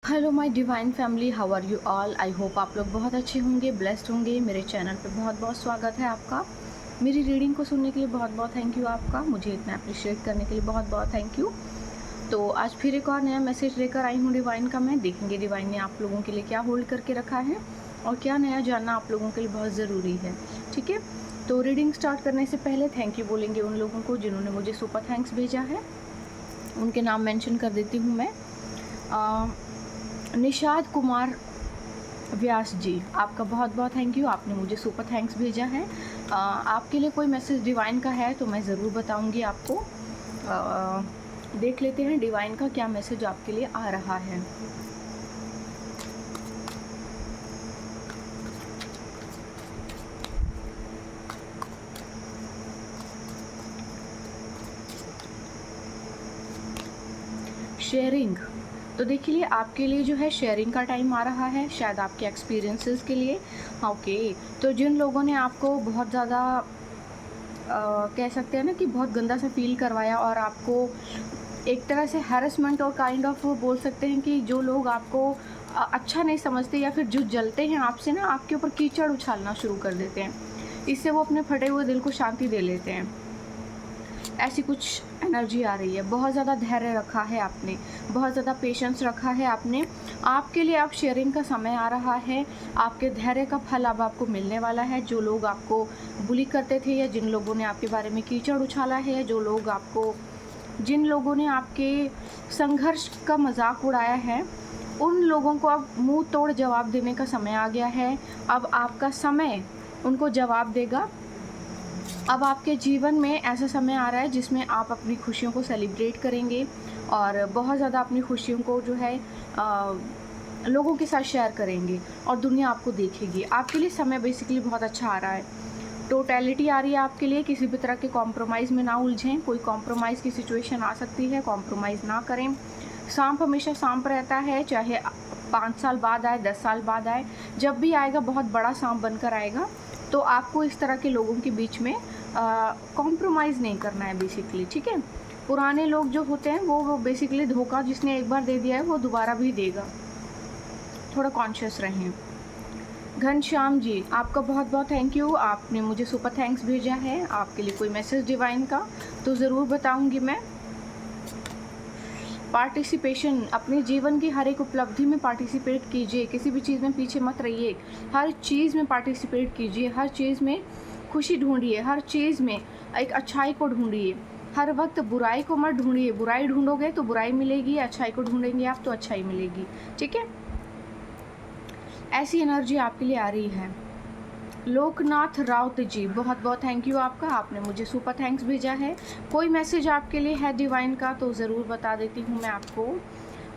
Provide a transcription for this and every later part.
Hello my divine family, how are you all. I hope आप लोग बहुत अच्छे होंगे, ब्लेस्ड होंगे। मेरे चैनल पे बहुत बहुत स्वागत है आपका। मेरी रीडिंग को सुनने के लिए बहुत बहुत थैंक यू आपका। मुझे इतना अप्रिशिएट करने के लिए बहुत बहुत थैंक यू। तो आज फिर एक और नया मैसेज लेकर आई हूँ डिवाइन का मैं। देखेंगे डिवाइन ने आप लोगों के लिए क्या होल्ड करके रखा है और क्या नया जानना आप लोगों के लिए बहुत ज़रूरी है। ठीक है, तो रीडिंग स्टार्ट करने से पहले थैंक यू बोलेंगे उन लोगों को जिन्होंने मुझे सुपर थैंक्स भेजा है। उनके नाम मेंशन कर देती हूँ मैं। निषाद कुमार व्यास जी, आपका बहुत बहुत थैंक यू। आपने मुझे सुपर थैंक्स भेजा है। आपके लिए कोई मैसेज डिवाइन का है तो मैं ज़रूर बताऊंगी आपको। देख लेते हैं डिवाइन का क्या मैसेज आपके लिए आ रहा है। शेयरिंग, तो देखिए आपके लिए जो है शेयरिंग का टाइम आ रहा है, शायद आपके एक्सपीरियंसेस के लिए। ओके, तो जिन लोगों ने आपको बहुत ज़्यादा कह सकते हैं ना कि बहुत गंदा सा फील करवाया और आपको एक तरह से हैरेसमेंट और काइंड ऑफ बोल सकते हैं कि जो लोग आपको अच्छा नहीं समझते या फिर जो जलते हैं आपसे ना, आपके ऊपर कीचड़ उछालना शुरू कर देते हैं। इससे वो अपने फटे हुए दिल को शांति दे लेते हैं। ऐसी कुछ एनर्जी आ रही है। बहुत ज़्यादा धैर्य रखा है आपने, बहुत ज़्यादा पेशेंस रखा है आपने। आपके लिए अब शेयरिंग का समय आ रहा है। आपके धैर्य का फल अब आपको मिलने वाला है। जो लोग आपको बुली करते थे या जिन लोगों ने आपके बारे में कीचड़ उछाला है, जिन लोगों ने आपके संघर्ष का मजाक उड़ाया है, उन लोगों को अब मुंह तोड़ जवाब देने का समय आ गया है। अब आपका समय उनको जवाब देगा। अब आपके जीवन में ऐसा समय आ रहा है जिसमें आप अपनी खुशियों को सेलिब्रेट करेंगे और बहुत ज़्यादा अपनी खुशियों को जो है लोगों के साथ शेयर करेंगे और दुनिया आपको देखेगी। आपके लिए समय बेसिकली बहुत अच्छा आ रहा है। टोटलिटी आ रही है आपके लिए। किसी भी तरह के कॉम्प्रोमाइज़ में ना उलझें। कोई कॉम्प्रोमाइज़ की सिचुएशन आ सकती है, कॉम्प्रोमाइज़ ना करें। सांप हमेशा सांप रहता है, चाहे 5 साल बाद आए, 10 साल बाद आए, जब भी आएगा बहुत बड़ा सांप बनकर आएगा। तो आपको इस तरह के लोगों के बीच में कॉम्प्रोमाइज़ नहीं करना है बेसिकली। ठीक है, पुराने लोग जो होते हैं वो बेसिकली धोखा जिसने एक बार दे दिया है वो दोबारा भी देगा। थोड़ा कॉन्शियस रहें। घनश्याम जी, आपका बहुत बहुत थैंक यू। आपने मुझे सुपर थैंक्स भेजा है। आपके लिए कोई मैसेज डिवाइन का तो ज़रूर बताऊंगी मैं। पार्टिसिपेशन, अपने जीवन की हर एक उपलब्धि में पार्टिसिपेट कीजिए। किसी भी चीज़ में पीछे मत रहिए। हर चीज़ में पार्टिसिपेट कीजिए। हर चीज़ में खुशी ढूंढिए। हर चीज़ में एक अच्छाई को ढूंढिए। हर वक्त बुराई को मत ढूंढिए। बुराई ढूंढोगे तो बुराई मिलेगी, अच्छाई को ढूंढेंगे आप तो अच्छाई मिलेगी। ठीक है, ऐसी एनर्जी आपके लिए आ रही है। लोकनाथ राउत जी, बहुत बहुत थैंक यू आपका। आपने मुझे सुपर थैंक्स भेजा है। कोई मैसेज आपके लिए है डिवाइन का तो ज़रूर बता देती हूँ मैं आपको।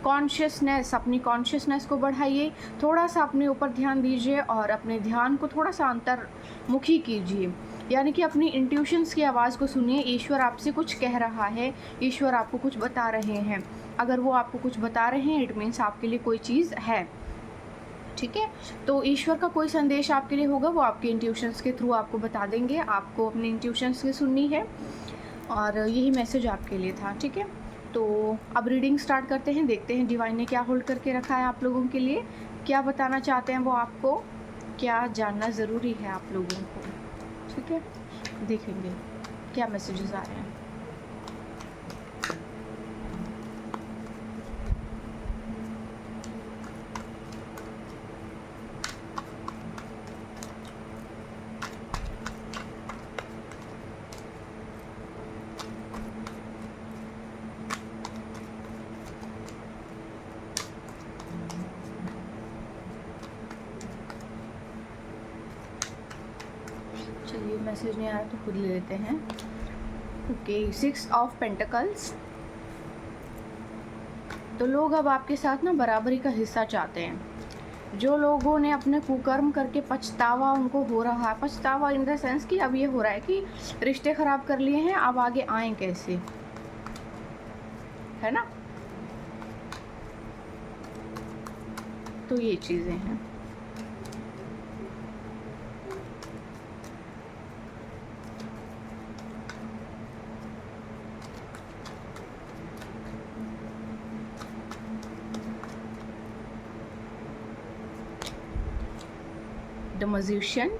कॉन्शियसनेस, अपनी कॉन्शियसनेस को बढ़ाइए। थोड़ा सा अपने ऊपर ध्यान दीजिए और अपने ध्यान को थोड़ा सा अंतर्मुखी कीजिए। यानी कि अपनी इंट्यूशंस की आवाज़ को सुनिए। ईश्वर आपसे कुछ कह रहा है, ईश्वर आपको कुछ बता रहे हैं। अगर वो आपको कुछ बता रहे हैं इट मीन्स आपके लिए कोई चीज़ है। ठीक है, तो ईश्वर का कोई संदेश आपके लिए होगा, वो आपके इंट्यूशंस के थ्रू आपको बता देंगे। आपको अपने इंट्यूशंस की सुननी है और यही मैसेज आपके लिए था। ठीक है, तो अब रीडिंग स्टार्ट करते हैं। देखते हैं डिवाइन ने क्या होल्ड करके रखा है आप लोगों के लिए, क्या बताना चाहते हैं वो आपको, क्या जानना ज़रूरी है आप लोगों को। ठीक है, देखेंगे क्या मैसेजेस आ रहे हैं। चलिए, मैसेज नहीं आ रहा तो खुद ले लेते हैं। Okay, 6 of pentacles. तो लोग अब आपके साथ ना बराबरी का हिस्सा चाहते हैं। जो लोगों ने अपने कुकर्म करके पछतावा उनको हो रहा है, पछतावा इन द सेंस कि अब ये हो रहा है कि रिश्ते खराब कर लिए हैं, अब आगे आए कैसे, है ना। तो ये चीज़ें हैं। द मैजिशियन,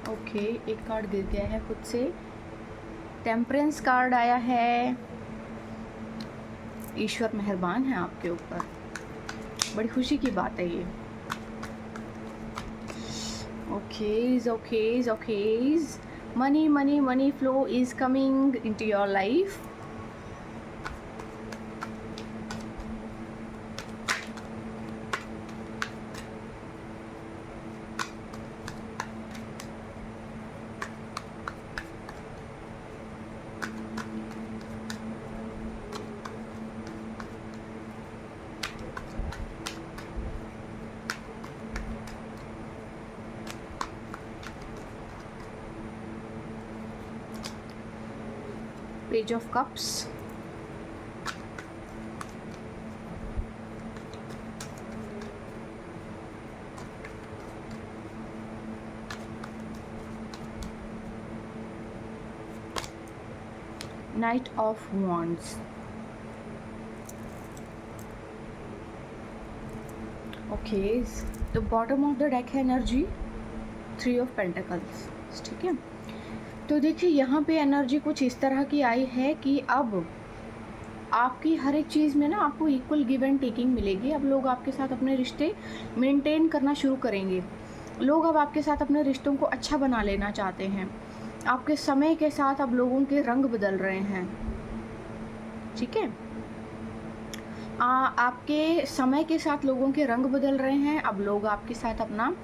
ओके एक कार्ड गिर गया है खुद से। टेम्परेंस कार्ड आया है। ईश्वर मेहरबान है आपके ऊपर, बड़ी खुशी की बात है ये। Okays okays okays, money money money flow is coming into your life. Page of Cups, Knight of Wands, okay, the bottom of the deck है एनर्जी 3 of Pentacles, ठीक है। तो देखिए यहाँ पे एनर्जी कुछ इस तरह की आई है कि अब आपकी हर एक चीज़ में ना आपको इक्वल गिव एंड टेकिंग मिलेगी। अब लोग आपके साथ अपने रिश्ते मेंटेन करना शुरू करेंगे। लोग अब आपके साथ अपने रिश्तों को अच्छा बना लेना चाहते हैं। आपके समय के साथ अब लोगों के रंग बदल रहे हैं, ठीक है। आपके समय के साथ लोगों के रंग बदल रहे हैं। अब लोग आपके साथ अपना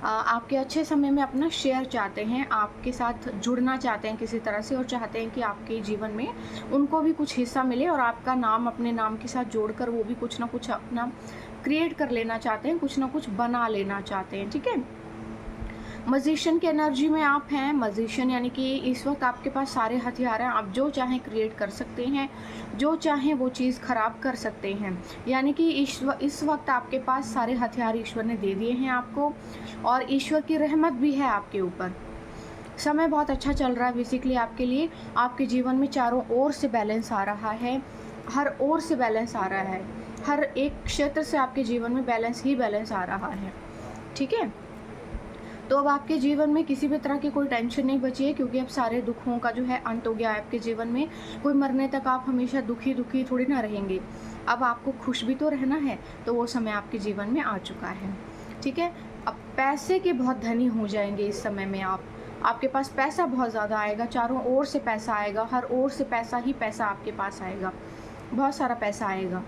आपके अच्छे समय में अपना शेयर चाहते हैं, आपके साथ जुड़ना चाहते हैं किसी तरह से, और चाहते हैं कि आपके जीवन में उनको भी कुछ हिस्सा मिले और आपका नाम अपने नाम के साथ जोड़कर वो भी कुछ ना कुछ अपना क्रिएट कर लेना चाहते हैं, कुछ ना कुछ बना लेना चाहते हैं, ठीक है। मैजिशियन की एनर्जी में आप हैं। मैजिशियन यानी कि इस वक्त आपके पास सारे हथियार हैं, आप जो चाहें क्रिएट कर सकते हैं, जो चाहें वो चीज़ ख़राब कर सकते हैं। यानी कि इस वक्त आपके पास सारे हथियार ईश्वर ने दे दिए हैं आपको, और ईश्वर की रहमत भी है आपके ऊपर। समय बहुत अच्छा चल रहा है बेसिकली आपके लिए। आपके जीवन में चारों ओर से बैलेंस आ रहा है, हर ओर से बैलेंस आ रहा है, हर एक क्षेत्र से आपके जीवन में बैलेंस ही बैलेंस आ रहा है, ठीक है। तो अब आपके जीवन में किसी भी तरह की कोई टेंशन नहीं बची है, क्योंकि अब सारे दुखों का जो है अंत हो गया है आपके जीवन में। कोई मरने तक आप हमेशा दुखी दुखी थोड़ी ना रहेंगे। अब आपको खुश भी तो रहना है, तो वो समय आपके जीवन में आ चुका है, ठीक है। अब पैसे के बहुत धनी हो जाएंगे इस समय में आप। आपके पास पैसा बहुत ज़्यादा आएगा, चारों ओर से पैसा आएगा, हर ओर से पैसा ही पैसा आपके पास आएगा, बहुत सारा पैसा आएगा।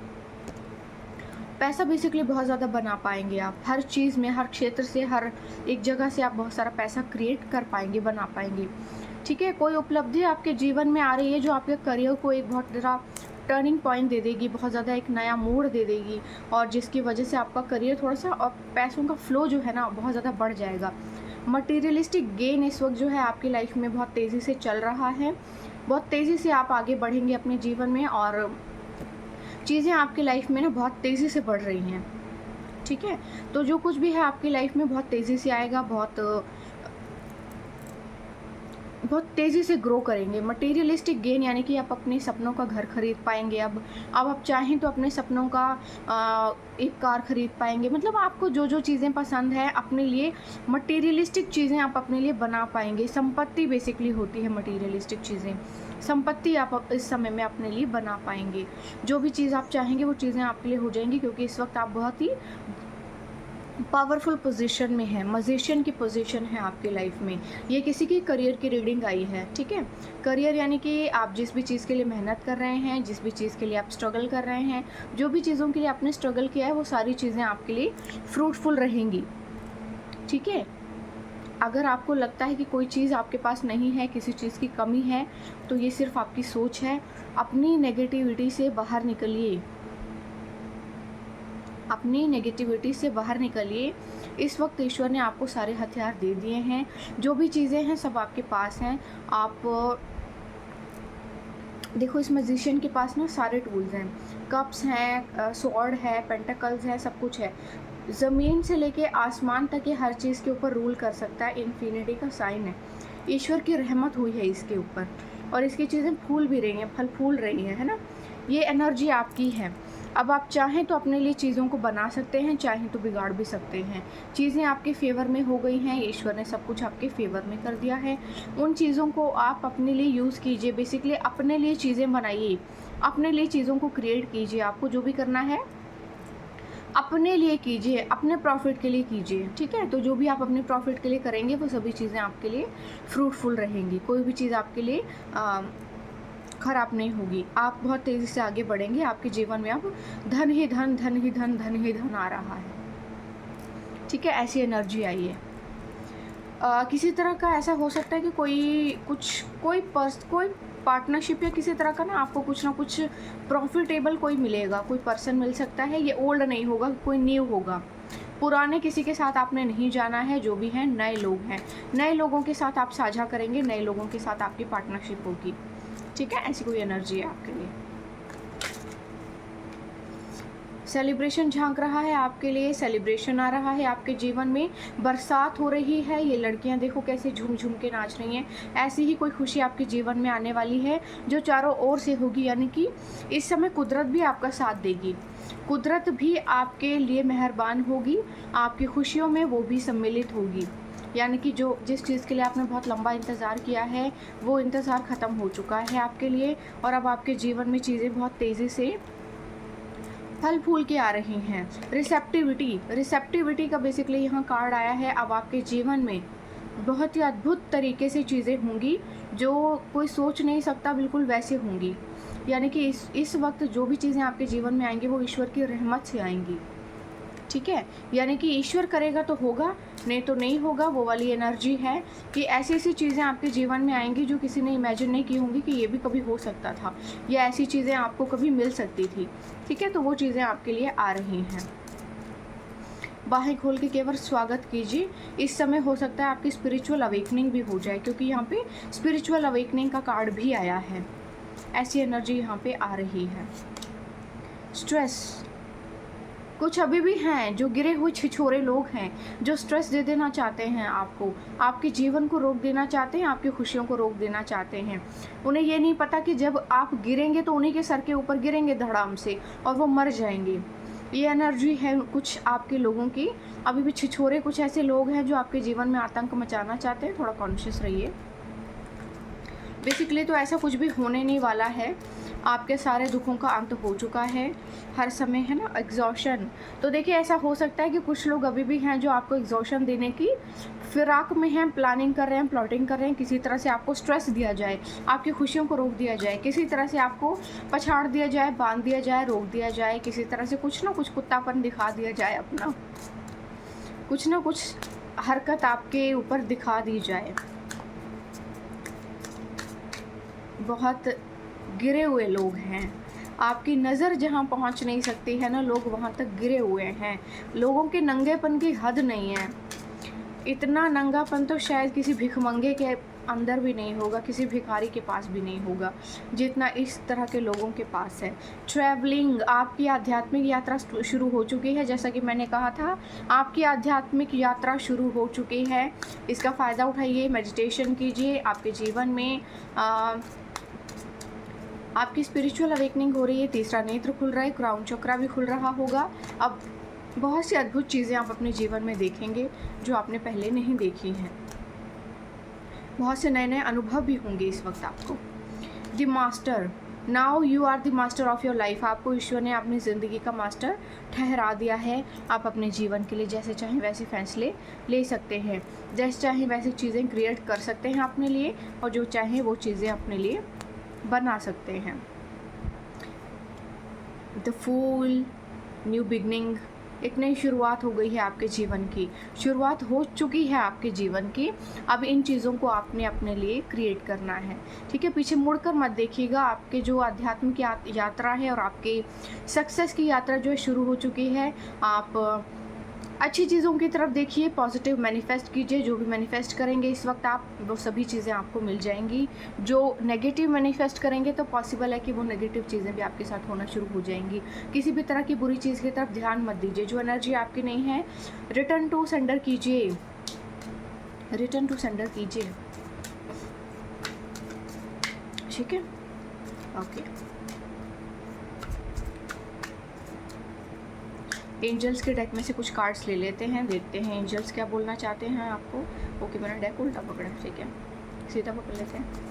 पैसा बेसिकली बहुत ज़्यादा बना पाएंगे आप, हर चीज़ में, हर क्षेत्र से, हर एक जगह से आप बहुत सारा पैसा क्रिएट कर पाएंगे, बना पाएंगे, ठीक है। कोई उपलब्धि आपके जीवन में आ रही है जो आपके करियर को एक बहुत बड़ा टर्निंग पॉइंट दे देगी, बहुत ज़्यादा एक नया मोड़ दे देगी, और जिसकी वजह से आपका करियर थोड़ा सा और पैसों का फ्लो जो है ना बहुत ज़्यादा बढ़ जाएगा। मटीरियलिस्टिक गेन इस वक्त जो है आपकी लाइफ में बहुत तेज़ी से चल रहा है, बहुत तेज़ी से आप आगे बढ़ेंगे अपने जीवन में, और चीज़ें आपकी लाइफ में ना बहुत तेज़ी से बढ़ रही हैं, ठीक है। तो जो कुछ भी है आपकी लाइफ में बहुत तेज़ी से आएगा, बहुत तेज़ी से ग्रो करेंगे। मटेरियलिस्टिक गेन यानी कि आप अपने सपनों का घर खरीद पाएंगे। अब आप चाहें तो अपने सपनों का एक कार खरीद पाएंगे। मतलब आपको जो जो चीज़ें पसंद है अपने लिए, मटेरियलिस्टिक चीज़ें आप अपने लिए बना पाएंगे। संपत्ति बेसिकली होती है मटेरियलिस्टिक चीज़ें, संपत्ति आप इस समय में अपने लिए बना पाएंगे। जो भी चीज़ आप चाहेंगे वो चीज़ें आपके लिए हो जाएंगी, क्योंकि इस वक्त आप बहुत ही पावरफुल पोजीशन में है। मैजिशियन की पोजीशन है आपकी लाइफ में। ये किसी की करियर की रीडिंग आई है, ठीक है। करियर यानी कि आप जिस भी चीज़ के लिए मेहनत कर रहे हैं, जिस भी चीज़ के लिए आप स्ट्रगल कर रहे हैं, जो भी चीज़ों के लिए आपने स्ट्रगल किया है वो सारी चीज़ें आपके लिए फ्रूटफुल रहेंगी, ठीक है। अगर आपको लगता है कि कोई चीज़ आपके पास नहीं है, किसी चीज़ की कमी है, तो ये सिर्फ आपकी सोच है। अपनी नेगेटिविटी से बाहर निकलिए, अपनी नेगेटिविटी से बाहर निकलिए। इस वक्त ईश्वर ने आपको सारे हथियार दे दिए हैं, जो भी चीज़ें हैं सब आपके पास हैं। आप देखो इस मैजिशियन के पास ना सारे टूल्स हैं, कप्स हैं, स्वॉर्ड है, पेंटाकल्स है, सब कुछ है। ज़मीन से लेके आसमान तक ये हर चीज़ के ऊपर रूल कर सकता है, इन्फिनिटी का साइन है। ईश्वर की रहमत हुई है इसके ऊपर, और इसकी चीज़ें फूल भी रही हैं, फल फूल रही हैं, है ना। ये एनर्जी आपकी है। अब आप चाहें तो अपने लिए चीज़ों को बना सकते हैं, चाहें तो बिगाड़ भी सकते हैं। चीज़ें आपके फेवर में हो गई हैं, ईश्वर ने सब कुछ आपके फेवर में कर दिया है। उन चीज़ों को आप अपने लिए यूज़ कीजिए, बेसिकली अपने लिए चीज़ें बनाइए, अपने लिए चीज़ों को क्रिएट कीजिए। आपको जो भी करना है अपने लिए कीजिए, अपने प्रॉफिट के लिए कीजिए, ठीक है। तो जो भी आप अपने प्रॉफिट के लिए करेंगे वो सभी चीज़ें आपके लिए फ्रूटफुल रहेंगी। कोई भी चीज़ आपके लिए खराब नहीं होगी। आप बहुत तेज़ी से आगे बढ़ेंगे। आपके जीवन में अब धन ही धन, धन ही धन, धन ही धन आ रहा है, ठीक है। ऐसी एनर्जी आई है। किसी तरह का ऐसा हो सकता है कि कोई पार्टनरशिप या किसी तरह का ना आपको कुछ ना कुछ प्रॉफिटेबल कोई मिलेगा, कोई पर्सन मिल सकता है। ये ओल्ड नहीं होगा, कोई न्यू होगा। पुराने किसी के साथ आपने नहीं जाना है, जो भी हैं नए लोग हैं, नए लोगों के साथ आप साझा करेंगे, नए लोगों के साथ आपकी पार्टनरशिप होगी, ठीक है। ऐसी कोई एनर्जी है आपके लिए। सेलिब्रेशन झांक रहा है आपके लिए, सेलिब्रेशन आ रहा है आपके जीवन में। बरसात हो रही है, ये लड़कियां देखो कैसे झूम झूम के नाच रही हैं। ऐसी ही कोई खुशी आपके जीवन में आने वाली है जो चारों ओर से होगी, यानी कि इस समय कुदरत भी आपका साथ देगी, कुदरत भी आपके लिए मेहरबान होगी, आपकी खुशियों में वो भी सम्मिलित होगी। यानी कि जिस चीज़ के लिए आपने बहुत लंबा इंतज़ार किया है वो इंतज़ार ख़त्म हो चुका है आपके लिए, और अब आपके जीवन में चीज़ें बहुत तेज़ी से फल फूल के आ रही हैं। रिसेप्टिविटी का बेसिकली यहाँ कार्ड आया है। अब आपके जीवन में बहुत ही अद्भुत तरीके से चीज़ें होंगी जो कोई सोच नहीं सकता, बिल्कुल वैसे होंगी। यानी कि इस वक्त जो भी चीज़ें आपके जीवन में आएंगी वो ईश्वर की रहमत से आएंगी, ठीक है। यानी कि ईश्वर करेगा तो होगा, नहीं तो नहीं होगा। वो वाली एनर्जी है कि ऐसी ऐसी चीज़ें आपके जीवन में आएंगी जो किसी ने इमेजिन नहीं की होंगी कि ये भी कभी हो सकता था, या ऐसी चीज़ें आपको कभी मिल सकती थी, ठीक है। तो वो चीज़ें आपके लिए आ रही हैं। बाहें खोल के केवल स्वागत कीजिए। इस समय हो सकता है आपकी स्पिरिचुअल अवेकनिंग भी हो जाए, क्योंकि यहाँ पे स्पिरिचुअल अवेकनिंग का कार्ड भी आया है। ऐसी एनर्जी यहाँ पे आ रही है। स्ट्रेस, कुछ अभी भी हैं जो गिरे हुए छिछोरे लोग हैं जो स्ट्रेस दे देना चाहते हैं आपको, आपके जीवन को रोक देना चाहते हैं, आपकी खुशियों को रोक देना चाहते हैं। उन्हें ये नहीं पता कि जब आप गिरेंगे तो उन्हीं के सर के ऊपर गिरेंगे धड़ाम से, और वो मर जाएंगे। ये एनर्जी है कुछ आपके लोगों की। अभी भी छिछोरे कुछ ऐसे लोग हैं जो आपके जीवन में आतंक मचाना चाहते हैं। थोड़ा कॉन्शियस रहिए। बेसिकली तो ऐसा कुछ भी होने नहीं वाला है। आपके सारे दुखों का अंत हो चुका है हर समय, है ना। एग्जॉशन, तो देखिए ऐसा हो सकता है कि कुछ लोग अभी भी हैं जो आपको एग्जॉशन देने की फिराक में हैं, प्लानिंग कर रहे हैं, प्लॉटिंग कर रहे हैं। किसी तरह से आपको स्ट्रेस दिया जाए, आपकी खुशियों को रोक दिया जाए, किसी तरह से आपको पछाड़ दिया जाए, बांध दिया जाए, रोक दिया जाए, किसी तरह से कुछ ना कुछ कुत्तापन दिखा दिया जाए अपना, कुछ ना कुछ हरकत आपके ऊपर दिखा दी जाए। बहुत गिरे हुए लोग हैं, आपकी नज़र जहाँ पहुँच नहीं सकती है ना, लोग वहाँ तक गिरे हुए हैं। लोगों के नंगेपन की हद नहीं है। इतना नंगापन तो शायद किसी भिखमंगे के अंदर भी नहीं होगा, किसी भिखारी के पास भी नहीं होगा, जितना इस तरह के लोगों के पास है। ट्रैवलिंग, आपकी आध्यात्मिक यात्रा शुरू हो चुकी है। जैसा कि मैंने कहा था, आपकी आध्यात्मिक यात्रा शुरू हो चुकी है। इसका फ़ायदा उठाइए, मेडिटेशन कीजिए। आपके जीवन में आपकी स्पिरिचुअल अवेकनिंग हो रही है। तीसरा नेत्र खुल रहा है, क्राउन चक्रा भी खुल रहा होगा। अब बहुत सी अद्भुत चीज़ें आप अपने जीवन में देखेंगे जो आपने पहले नहीं देखी हैं। बहुत से नए नए अनुभव भी होंगे इस वक्त आपको। The master, now you are the master of your life. आपको ईश्वर ने अपनी ज़िंदगी का मास्टर ठहरा दिया है। आप अपने जीवन के लिए जैसे चाहें वैसे फैसले ले सकते हैं, जैसे चाहें वैसे चीज़ें क्रिएट कर सकते हैं अपने लिए, और जो चाहें वो चीज़ें अपने लिए बना सकते हैं। द फूल, न्यू बिगनिंग, एक नई शुरुआत हो गई है आपके जीवन की, शुरुआत हो चुकी है आपके जीवन की। अब इन चीज़ों को आपने अपने लिए क्रिएट करना है, ठीक है। पीछे मुड़कर मत देखिएगा। आपके जो आध्यात्मिक यात्रा है और आपके सक्सेस की यात्रा जो है शुरू हो चुकी है। आप अच्छी चीज़ों की तरफ देखिए, पॉजिटिव मैनिफेस्ट कीजिए, जो भी मैनिफेस्ट करेंगे इस वक्त आप, वो सभी चीज़ें आपको मिल जाएंगी। जो नेगेटिव मैनिफेस्ट करेंगे तो पॉसिबल है कि वो नेगेटिव चीज़ें भी आपके साथ होना शुरू हो जाएंगी। किसी भी तरह की बुरी चीज़ की तरफ ध्यान मत दीजिए, जो एनर्जी आपकी नहीं है रिटर्न टू सेंडर कीजिए, रिटर्न टू सेंडर कीजिए, ठीक है। ओके, एंजल्स के डेक में से कुछ कार्ड्स ले लेते हैं, देखते हैं एंजल्स क्या बोलना चाहते हैं आपको। ओके, मैंने डेक उल्टा पकड़ा, ठीक है, सीधा पकड़ लेते हैं।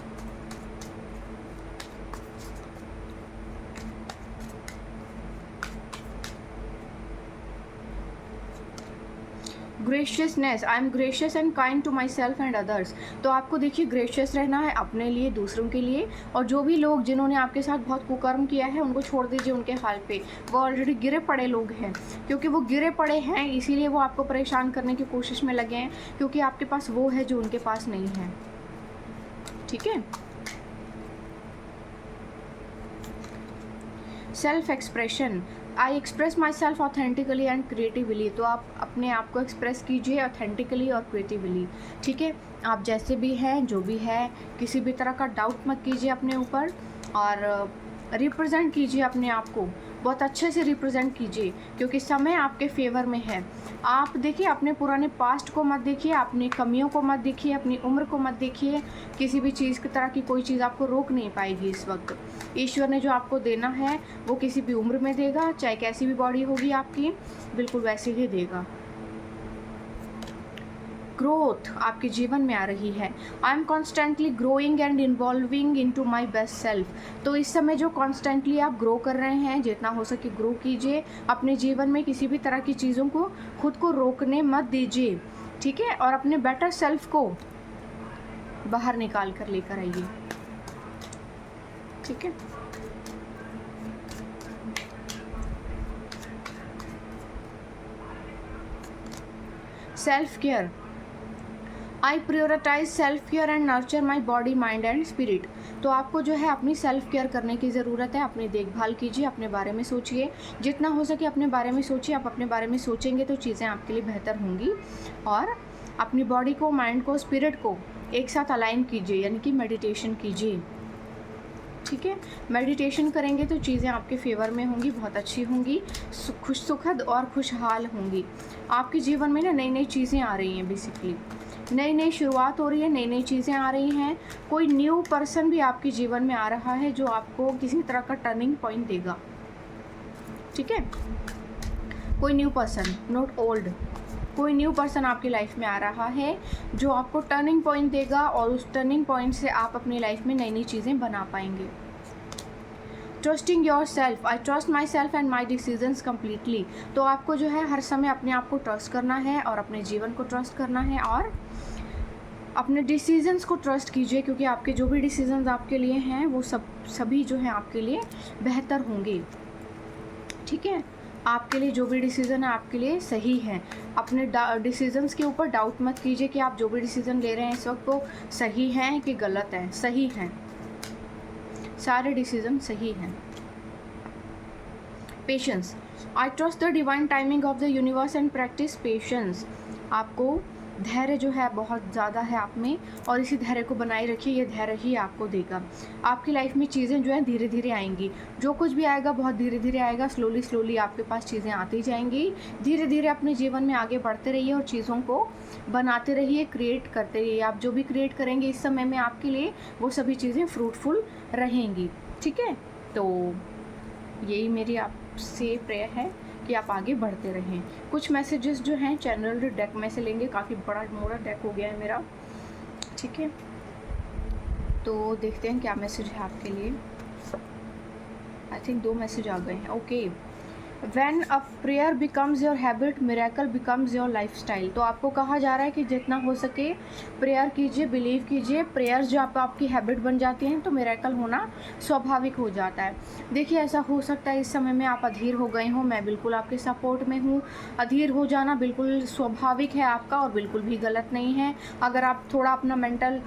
Graciousness, I am gracious and kind to myself and others. तो आपको देखिए ग्रेशियस रहना है अपने लिए, दूसरों के लिए, और जो भी लोग जिन्होंने आपके साथ बहुत कुकर्म किया है उनको छोड़ दीजिए उनके हाल पे। वो ऑलरेडी गिरे पड़े लोग हैं, क्योंकि वो गिरे पड़े हैं इसीलिए वो आपको परेशान करने की कोशिश में लगे हैं, क्योंकि आपके पास वो है जो उनके पास नहीं है, ठीक है। Self expression, I express my self authentically and creatively. तो आप अपने आप को एक्सप्रेस कीजिए ऑथेंटिकली और क्रिएटिवली, ठीक है। आप जैसे भी हैं, जो भी है, किसी भी तरह का डाउट मत कीजिए अपने ऊपर, और रिप्रेजेंट कीजिए अपने आप को, बहुत अच्छे से रिप्रेजेंट कीजिए, क्योंकि समय आपके फेवर में है। आप देखिए अपने पुराने पास्ट को मत देखिए, अपनी कमियों को मत देखिए, अपनी उम्र को मत देखिए। किसी भी चीज़ की तरह की कोई चीज़ आपको रोक नहीं पाएगी इस वक्त। ईश्वर ने जो आपको देना है वो किसी भी उम्र में देगा, चाहे कैसी भी बॉडी होगी आपकी, बिल्कुल वैसे ही देगा। ग्रोथ आपके जीवन में आ रही है। I am constantly growing and involving into my best self. तो इस समय जो कॉन्स्टेंटली आप ग्रो कर रहे हैं, जितना हो सके ग्रो कीजिए अपने जीवन में। किसी भी तरह की चीज़ों को खुद को रोकने मत दीजिए, ठीक है, और अपने बेटर सेल्फ को बाहर निकाल कर लेकर आइए, ठीक है। Self care, I prioritise self care and nurture my body, mind and spirit. तो आपको जो है अपनी सेल्फ केयर करने की ज़रूरत है। अपनी देखभाल कीजिए, अपने बारे में सोचिए, जितना हो सके अपने बारे में सोचिए। आप अपने बारे में सोचेंगे तो चीज़ें आपके लिए बेहतर होंगी। और अपनी बॉडी को, माइंड को, स्पिरिट को एक साथ अलाइन कीजिए, यानी कि मेडिटेशन कीजिए, ठीक है। मेडिटेशन करेंगे तो चीज़ें आपके फेवर में होंगी, बहुत अच्छी होंगी, सुखद और खुशहाल होंगी। आपके जीवन में ना नई नई चीज़ें आ रही हैं, बेसिकली नई नई शुरुआत हो रही है, नई नई चीज़ें आ रही हैं। कोई न्यू पर्सन भी आपके जीवन में आ रहा है जो आपको किसी तरह का टर्निंग पॉइंट देगा, ठीक है। कोई न्यू पर्सन, नॉट ओल्ड, कोई न्यू पर्सन आपकी लाइफ में आ रहा है जो आपको टर्निंग पॉइंट देगा, और उस टर्निंग पॉइंट से आप अपनी लाइफ में नई नई चीज़ें बना पाएंगे। Trusting your self, I trust my self and my decisions completely. तो आपको जो है हर समय अपने आप को ट्रस्ट करना है और अपने जीवन को ट्रस्ट करना है, और अपने डिसीजंस को ट्रस्ट कीजिए, क्योंकि आपके जो भी डिसीजंस आपके लिए हैं वो सभी जो हैं आपके लिए बेहतर होंगे, ठीक है। आपके लिए जो भी डिसीज़न है आपके लिए सही है। अपने डिसीजंस के ऊपर डाउट मत कीजिए कि आप जो भी डिसीज़न ले रहे हैं इस वक्त वो सही हैं कि गलत हैं। सही हैं, सारे डिसीजन सही हैं। Patience, I trust the divine timing of the universe and practice patience. आपको धैर्य जो है बहुत ज़्यादा है आप में, और इसी धैर्य को बनाए रखिए, ये धैर्य ही आपको देगा। आपकी लाइफ में चीज़ें जो हैं धीरे धीरे आएंगी, जो कुछ भी आएगा बहुत धीरे धीरे आएगा, स्लोली आपके पास चीज़ें आती जाएंगी। धीरे धीरे अपने जीवन में आगे बढ़ते रहिए और चीज़ों को बनाते रहिए, क्रिएट करते रहिए। आप जो भी क्रिएट करेंगे इस समय में आपके लिए वो सभी चीज़ें फ्रूटफुल रहेंगी, ठीक है। तो यही मेरी आपसे प्रेयर है कि आप आगे बढ़ते रहें। कुछ मैसेजेस जो हैं चैनल डेक में से लेंगे, काफ़ी बड़ा मोड़ा डेक हो गया है मेरा, ठीक है। तो देखते हैं क्या मैसेज है आपके लिए। आई थिंक 2 मैसेज आ गए हैं, okay. When a prayer becomes your habit, miracle becomes your lifestyle। तो आपको कहा जा रहा है कि जितना हो सके प्रेयर कीजिए, बिलीव कीजिए। प्रेयर जो आपकी हैबिट बन जाती हैं तो मिरेकल होना स्वाभाविक हो जाता है। देखिए ऐसा हो सकता है इस समय में आप अधीर हो गए हो, मैं बिल्कुल आपके सपोर्ट में हूँ। अधीर हो जाना बिल्कुल स्वाभाविक है आपका और बिल्कुल भी गलत नहीं है। अगर आप थोड़ा अपना मेंटल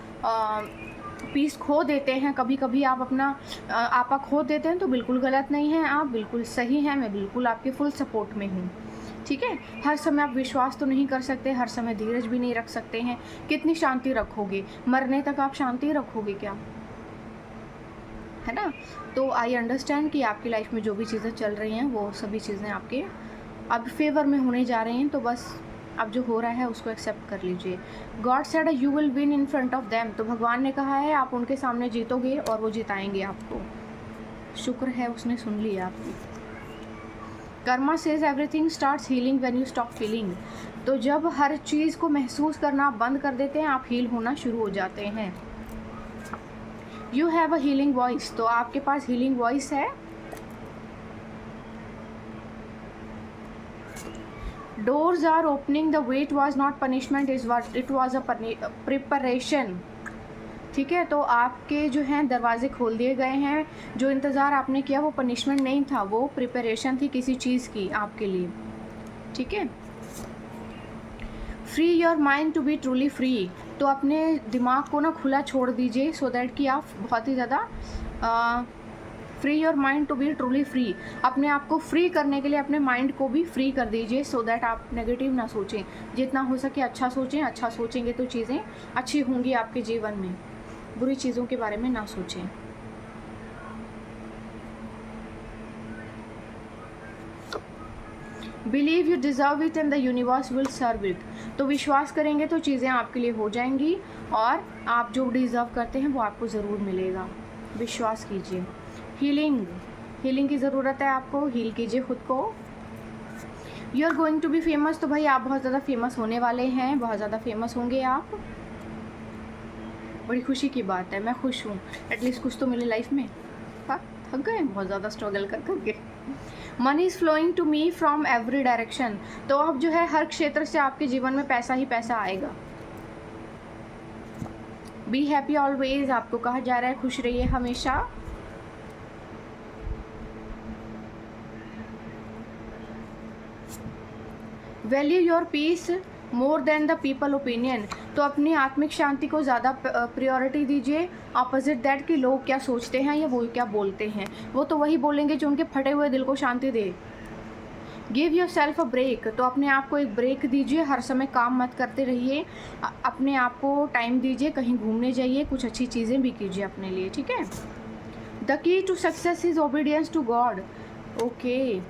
पीस खो देते हैं, कभी कभी आप अपना आपा खो देते हैं, तो बिल्कुल गलत नहीं है, आप बिल्कुल सही हैं। मैं बिल्कुल आपके फुल सपोर्ट में हूँ, ठीक है। हर समय आप विश्वास तो नहीं कर सकते, हर समय धीरज भी नहीं रख सकते हैं। कितनी शांति रखोगे? मरने तक आप शांति रखोगे क्या? है ना? तो आई अंडरस्टैंड कि आपकी लाइफ में जो भी चीज़ें चल रही हैं वो सभी चीज़ें आपके अब फेवर में होने जा रही हैं, तो बस अब जो हो रहा है उसको एक्सेप्ट कर लीजिए। God said you will win in front of them, तो भगवान ने कहा है आप उनके सामने जीतोगे और वो जिताएंगे आपको। शुक्र है उसने सुन लिया आपकी। Karma says everything starts healing when you stop feeling, तो जब हर चीज़ को महसूस करना आप बंद कर देते हैं आप हील होना शुरू हो जाते हैं। You have a healing voice, तो आपके पास हीलिंग वॉइस है। Doors are opening, the wait was not punishment it was a preparation. ठीक है, तो आपके जो हैं दरवाजे खोल दिए गए हैं। जो इंतज़ार आपने किया वो पनिशमेंट नहीं था, वो प्रिपरेशन थी किसी चीज़ की आपके लिए। ठीक है। Free your mind to be truly free, तो अपने दिमाग को ना खुला छोड़ दीजिए सो दैट कि आप बहुत ही ज़्यादा free your mind to be truly free, अपने आप को फ्री करने के लिए अपने माइंड को भी फ्री कर दीजिए सो दैट आप नेगेटिव ना सोचें। जितना हो सके अच्छा सोचें, अच्छा सोचेंगे तो चीज़ें अच्छी होंगी आपके जीवन में। बुरी चीज़ों के बारे में ना सोचें। Believe you deserve it and the universe will serve it, तो विश्वास करेंगे तो चीज़ें आपके लिए हो जाएंगी और आप जो डिज़र्व करते हैं वो आपको ज़रूर मिलेगा। विश्वास कीजिए। हीलिंग की ज़रूरत है आपको, हील कीजिए खुद को। You are going to be famous, तो भाई आप बहुत ज़्यादा फेमस होने वाले हैं, बहुत ज़्यादा फेमस होंगे आप। बड़ी खुशी की बात है, मैं खुश हूँ। एटलीस्ट कुछ तो मिले लाइफ में। हाँ, थक गए बहुत ज़्यादा स्ट्रगल कर करके। Money is flowing to me from every direction, तो अब जो है हर क्षेत्र से आपके जीवन में पैसा ही पैसा आएगा। बी हैप्पी ऑलवेज, आपको कहा जा रहा है खुश रहिए हमेशा। Value your peace more than the people opinion, तो अपनी आत्मिक शांति को ज़्यादा प्रायोरिटी दीजिए अपोजिट दैट कि लोग क्या सोचते हैं या वो क्या बोलते हैं। वो तो वही बोलेंगे जो उनके फटे हुए दिल को शांति दे। Give yourself a break, तो अपने आप को एक ब्रेक दीजिए, हर समय काम मत करते रहिए, अपने आप को टाइम दीजिए, कहीं घूमने जाइए, कुछ अच्छी चीज़ें भी कीजिए अपने लिए। ठीक है। The key to success is obedience to God, okay.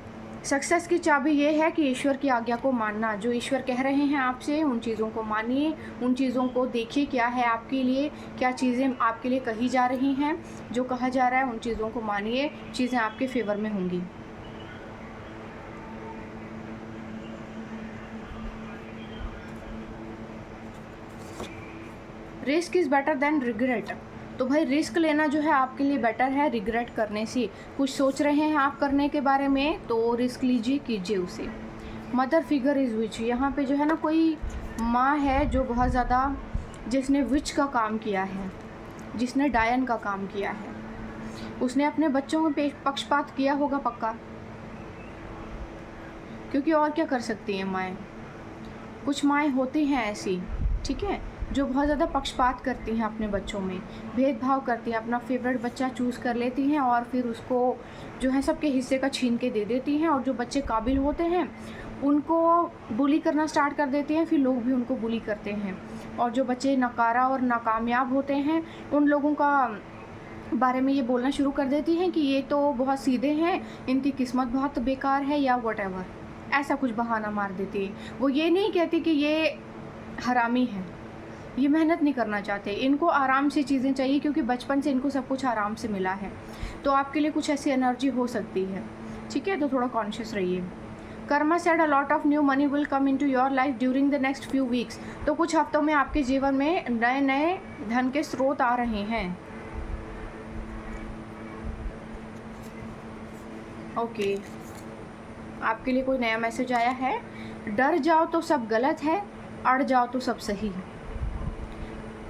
Success की चाबी ये है कि ईश्वर की आज्ञा को मानना। जो ईश्वर कह रहे हैं आपसे उन चीज़ों को मानिए, उन चीज़ों को देखिए क्या है आपके लिए, क्या चीज़ें आपके लिए कही जा रही हैं। जो कहा जा रहा है उन चीज़ों को मानिए, चीज़ें आपके फेवर में होंगी। Risk is better than regret, तो भाई रिस्क लेना जो है आपके लिए बेटर है रिग्रेट करने से। कुछ सोच रहे हैं आप करने के बारे में तो रिस्क लीजिए, कीजिए उसे। मदर फिगर इज़ विच, यहाँ पे जो है ना कोई माँ है जो बहुत ज़्यादा, जिसने विच का काम किया है, जिसने डायन का काम किया है, उसने अपने बच्चों में पक्षपात किया होगा पक्का, क्योंकि और क्या कर सकती हैं माएँ। कुछ माएँ होती हैं ऐसी, ठीक है, जो बहुत ज़्यादा पक्षपात करती हैं अपने बच्चों में, भेदभाव करती हैं, अपना फेवरेट बच्चा चूज़ कर लेती हैं और फिर उसको जो है सबके हिस्से का छीन के दे देती हैं। और जो बच्चे काबिल होते हैं उनको बुली करना स्टार्ट कर देती हैं, फिर लोग भी उनको बुली करते हैं। और जो बच्चे नकारा और नाकामयाब होते हैं उन लोगों का बारे में ये बोलना शुरू कर देती हैं कि ये तो बहुत सीधे हैं, इनकी किस्मत बहुत बेकार है या वॉटेवर, ऐसा कुछ बहाना मार देती है। वो ये नहीं कहती कि ये हरामी है, ये मेहनत नहीं करना चाहते, इनको आराम से चीज़ें चाहिए क्योंकि बचपन से इनको सब कुछ आराम से मिला है। तो आपके लिए कुछ ऐसी एनर्जी हो सकती है। ठीक है, तो थोड़ा कॉन्शियस रहिए। Karma said a lot of new money will come into your life during the next few weeks, तो कुछ हफ्तों में आपके जीवन में नए नए धन के स्रोत आ रहे हैं। ओके, आपके लिए कोई नया मैसेज आया है। डर जाओ तो सब गलत है, अड़ जाओ तो सब सही।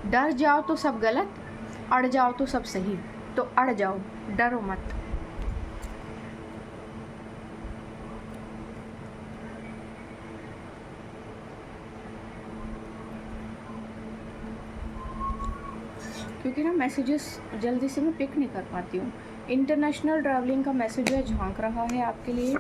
डर जाओ तो सब गलत, अड़ जाओ तो सब सही, तो अड़ जाओ, डरो मत। क्योंकि ना मैसेजेस जल्दी से मैं पिक नहीं कर पाती हूँ। इंटरनेशनल ट्रैवलिंग का मैसेज जो है झांक रहा है आपके लिए।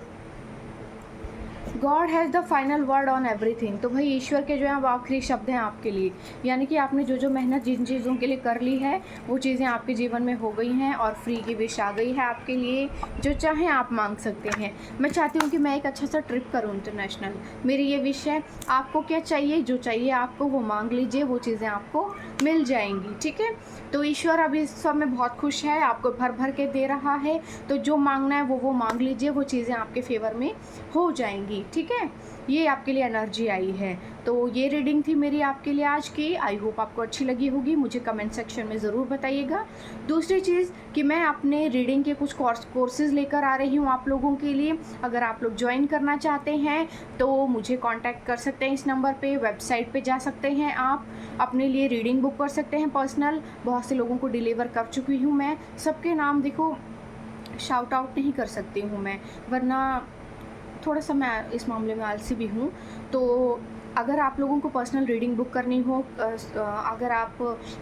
God has the final word on everything. तो भाई ईश्वर के जो है वो आखिरी शब्द हैं आपके लिए, यानी कि आपने जो जो मेहनत जिन चीज़ों के लिए कर ली है वो चीज़ें आपके जीवन में हो गई हैं और फ्री की विश आ गई है आपके लिए। जो चाहें आप मांग सकते हैं। मैं चाहती हूँ कि मैं एक अच्छा सा ट्रिप करूँ इंटरनेशनल, मेरी ये विश है। आपको क्या चाहिए, जो चाहिए आपको वो मांग लीजिए, वो चीज़ें आपको मिल जाएंगी, ठीक है। तो ईश्वर अभी इस समय बहुत खुश है, आपको भर भर के दे रहा है। तो जो मांगना है वो मांग लीजिए, वो चीज़ें आपके फेवर में हो जाएंगी, ठीक है। ये आपके लिए एनर्जी आई है। तो ये रीडिंग थी मेरी आपके लिए आज की। आई होप आपको अच्छी लगी होगी, मुझे कमेंट सेक्शन में ज़रूर बताइएगा। दूसरी चीज़ कि मैं अपने रीडिंग के कुछ कोर्सेज़ लेकर आ रही हूँ आप लोगों के लिए। अगर आप लोग ज्वाइन करना चाहते हैं तो मुझे कांटेक्ट कर सकते हैं इस नंबर पे, वेबसाइट पे जा सकते हैं, आप अपने लिए रीडिंग बुक कर सकते हैं पर्सनल। बहुत से लोगों को डिलीवर कर चुकी हूँ मैं, सबके नाम देखो शाउट आउट नहीं कर सकती हूँ मैं, वरना थोड़ा सा मैं इस मामले में आलसी भी हूँ। तो अगर आप लोगों को पर्सनल रीडिंग बुक करनी हो, अगर आप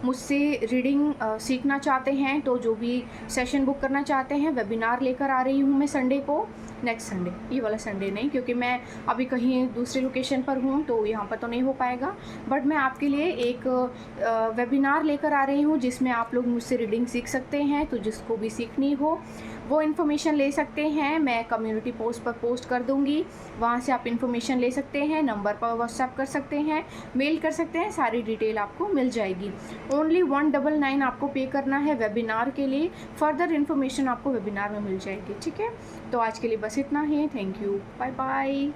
मुझसे रीडिंग सीखना चाहते हैं, तो जो भी सेशन बुक करना चाहते हैं, वेबिनार लेकर आ रही हूँ मैं संडे को, नेक्स्ट संडे, ये वाला संडे नहीं, क्योंकि मैं अभी कहीं दूसरे लोकेशन पर हूँ तो यहाँ पर तो नहीं हो पाएगा। बट मैं आपके लिए एक वेबिनार लेकर आ रही हूँ जिसमें आप लोग मुझसे रीडिंग सीख सकते हैं। तो जिसको भी सीखनी हो वो इन्फॉर्मेशन ले सकते हैं, मैं कम्युनिटी पोस्ट पर पोस्ट कर दूँगी, वहाँ से आप इन्फॉर्मेशन ले सकते हैं, नंबर पर व्हाट्सएप कर सकते हैं, मेल कर सकते हैं, सारी डिटेल आपको मिल जाएगी। ओनली 199 आपको पे करना है वेबिनार के लिए, फर्दर इन्फॉर्मेशन आपको वेबिनार में मिल जाएगी, ठीक है। तो आज के लिए बस इतना ही, थैंक यू, बाय बाय।